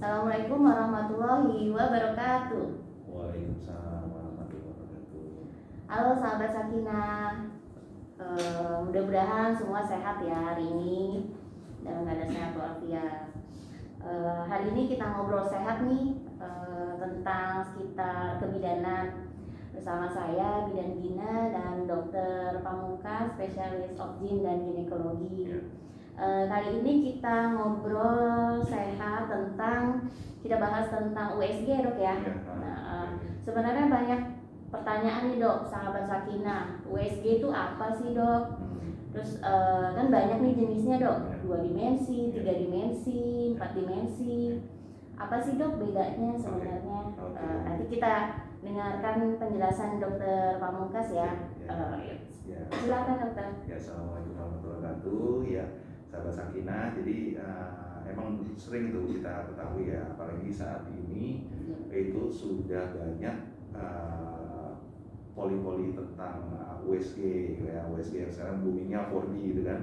Assalamualaikum warahmatullahi wabarakatuh. Waalaikumsalam warahmatullahi wabarakatuh. Halo sahabat Sakinah, mudah-mudahan semua sehat ya hari ini dalam keadaan sehat walafiat. Hari ini kita ngobrol sehat nih tentang sekitar kebidanan bersama saya Bidan Gina dan Dokter Pamungkas, spesialis obgyn dan ginekologi. Kali ini kita ngobrol sehat kita bahas tentang USG dok ya. Sebenarnya banyak pertanyaan nih dok, sahabat Sakinah, USG itu apa sih dok? Terus kan banyak nih jenisnya dok, 2 dimensi, 3 dimensi, 4 dimensi. Apa sih dok bedanya sebenarnya? Nanti kita dengarkan penjelasan Dokter Pamungkas ya. Silakan dokter. Assalamualaikum warahmatullahi wabarakatuh. Ya, sahabat Sakinah. Jadi emang sering tuh kita ketahui ya, apalagi saat ini itu sudah banyak poli-poli tentang USG ya, USG yang sekarang boomingnya 4D gitu kan.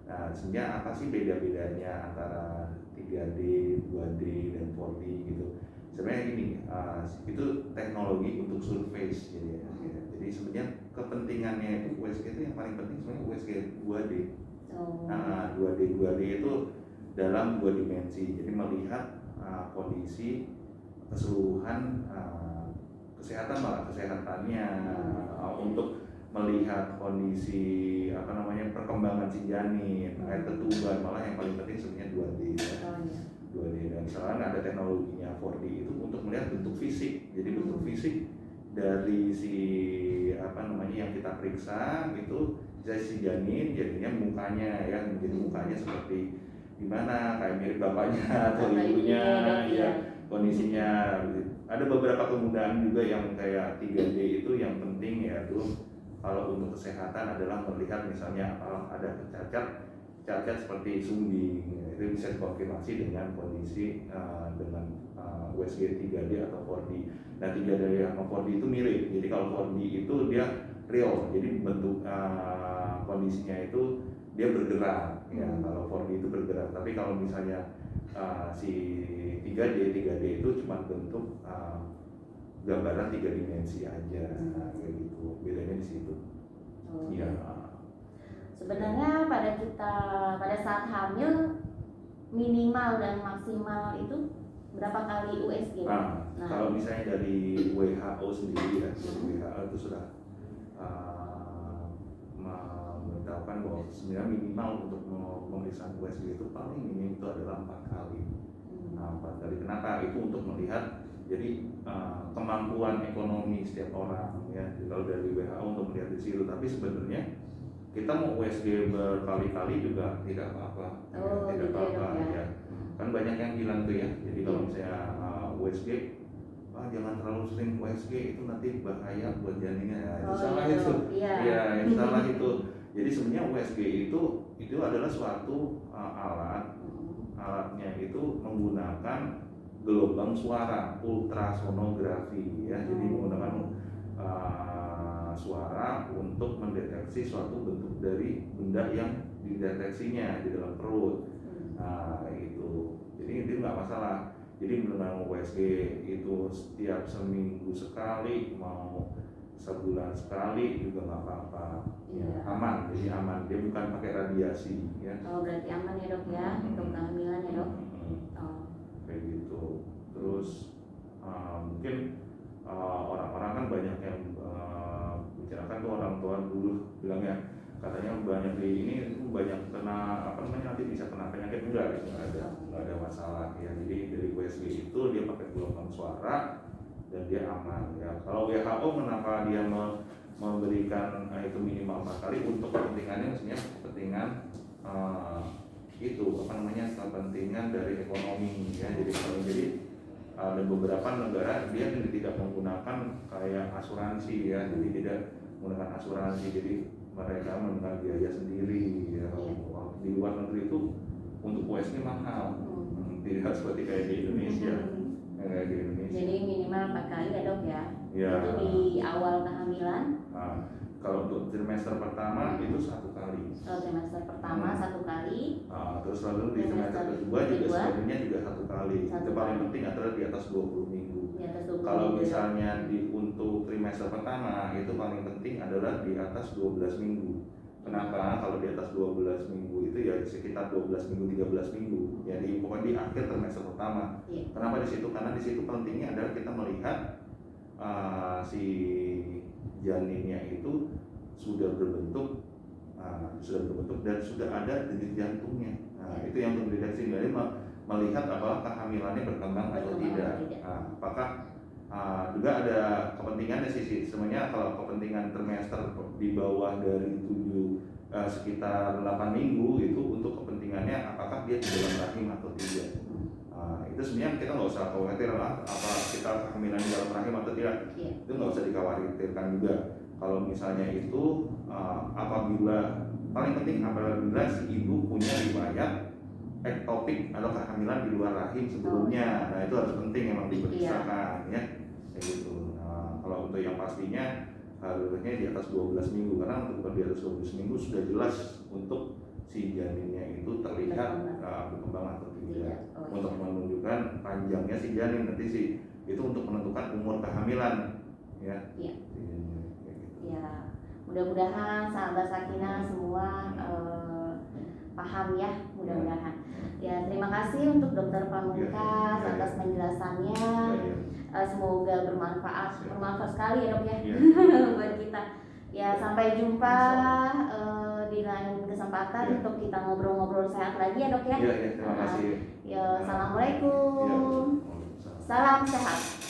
Nah, sebenarnya apa sih beda-bedanya antara 3D, 2D dan 4D gitu? Sebenarnya gini, itu teknologi untuk surface jadi ya. Jadi sebenarnya kepentingannya itu USG itu yang paling penting sebenarnya USG 2D. 2D itu dalam 2 dimensi. Jadi melihat kondisi keseluruhan kesehatannya untuk melihat kondisi perkembangan si janin, air ketuban, malah yang paling penting sebenarnya 2D ya. 2D dan sekarang ada teknologinya 4D itu untuk melihat bentuk fisik. Jadi bentuk fisik dari si yang kita periksa itu si janinnya mukanya ya, jadi mukanya seperti gimana, kayak mirip bapaknya atau ibunya ya, kondisinya. Ada beberapa kemudahan juga yang kayak 3D itu yang penting ya tuh kalau untuk kesehatan adalah melihat misalnya ada cacat seperti sumbing ya, itu bisa dikonfirmasi dengan kondisi dengan USG 3D atau 4D. Nah 3D sama 4D itu mirip, jadi kalau 4D itu dia real, jadi bentuk kondisinya itu dia bergerak ya. Kalau 4D itu bergerak, tapi kalau misalnya si 3D itu cuma bentuk gambaran 3 dimensi aja, kayak gitu. Bedanya di situ. Iya. Sebenarnya pada saat hamil minimal dan maksimal itu berapa kali USG? Kalau misalnya dari WHO sendiri ya, WHO itu sudah memberitahukan bahwa sebenarnya minimal untuk pemeriksaan USG itu paling minim itu adalah 4 kali. 4 kali. Kenapa? Itu untuk melihat jadi kemampuan ekonomi setiap orang ya. Kalau dari WHO untuk melihat di situ, tapi sebenarnya kita mau USG berkali-kali juga tidak apa-apa. Tidak apa-apa ya. Kan banyak yang bilang tuh ya. Jadi kalau misalnya USG, jangan terlalu sering USG, itu nanti bahaya buat janinnya. Itu salah itu. Iya, itu salah itu. Jadi sebenarnya USG itu adalah suatu alatnya itu menggunakan gelombang suara, ultrasonografi ya. Jadi menggunakan suara untuk mendeteksi suatu bentuk dari benda yang dideteksinya di dalam perut. Itu. Jadi itu nggak masalah. Jadi dengan USG itu setiap seminggu sekali, mau sebulan sekali juga nggak apa-apa. Ya, aman, jadi aman. Dia bukan pakai radiasi ya. Berarti aman ya dok ya, untuk kehamilan ya dok. Kayak gitu. Terus mungkin orang-orang kan banyak yang bicarakan tuh, orang tua dulu bilangnya katanya banyak di ini banyak kena nanti bisa kena penyakit. Enggak ada masalah ya. Jadi dari USG itu dia pakai gelombang suara dan dia aman ya. Kalau WHO kenapa dia memberikan itu minimal 4 kali untuk kepentingannya, maksudnya kepentingan kepentingan dari ekonomi ya. Jadi ada beberapa negara dia tidak menggunakan kayak asuransi ya. Jadi tidak menggunakan asuransi, jadi mereka menggunakan biaya sendiri ya. Di luar negeri itu untuk USG mahal, tidak seperti kayak di Indonesia. Jadi minimal 4 kali ya dok ya. Itu di awal kehamilan. Kalau untuk trimester pertama itu 1 kali. Kalau trimester pertama 1 kali. Terus lalu di trimester kedua juga sebenarnya juga satu kali. Satu Itu paling kali. penting adalah di atas 20 minggu. Di atas 20 Kalau minggu. misalnya untuk trimester pertama itu paling penting adalah di atas 12 minggu. Kenapa? Kalau di atas 12 minggu itu ya sekitar 12 minggu 13 minggu. Jadi pokoknya di akhir trimester pertama. Iya. Kenapa di situ? Karena di situ pentingnya adalah kita melihat si janinnya itu sudah berbentuk dan sudah ada denyut jantungnya. Nah, itu yang terdeteksi. Jadi melihat apakah kehamilannya berkembang atau tidak. Apakah juga ada kepentingannya sih sebenarnya. Kalau kepentingan trimester di bawah dari 7 sekitar 8 minggu itu untuk kepentingannya apakah dia di dalam rahim atau tidak. Itu sebenarnya kita nggak usah khawatir apa kita kehamilan di dalam rahim atau tidak. Itu nggak usah dikhawatirkan juga. Kalau misalnya itu apabila paling penting apabila si ibu punya riwayat ektopik atau kehamilan di luar rahim sebelumnya. Nah itu harus penting memang diperiksakan ya kayak gitu. Kalau untuk yang pastinya harusnya di atas 12 minggu, karena untuk di atas 12 minggu sudah jelas untuk si janinnya itu terlihat berkembang atau tidak. Untuk menunjukkan panjangnya si janin nanti sih itu untuk menentukan umur kehamilan ya. Ya, mudah-mudahan sahabat Sakinah semua paham ya, mudah-mudahan. Ya, terima kasih untuk Dokter Pamungkas atas penjelasannya. Semoga bermanfaat sekali ya Dok ya buat kita. Ya, sampai jumpa di lain kesempatan untuk kita ngobrol-ngobrol sehat lagi ya Dok ya. Iya, terima kasih. Ya, assalamualaikum. Salam sehat.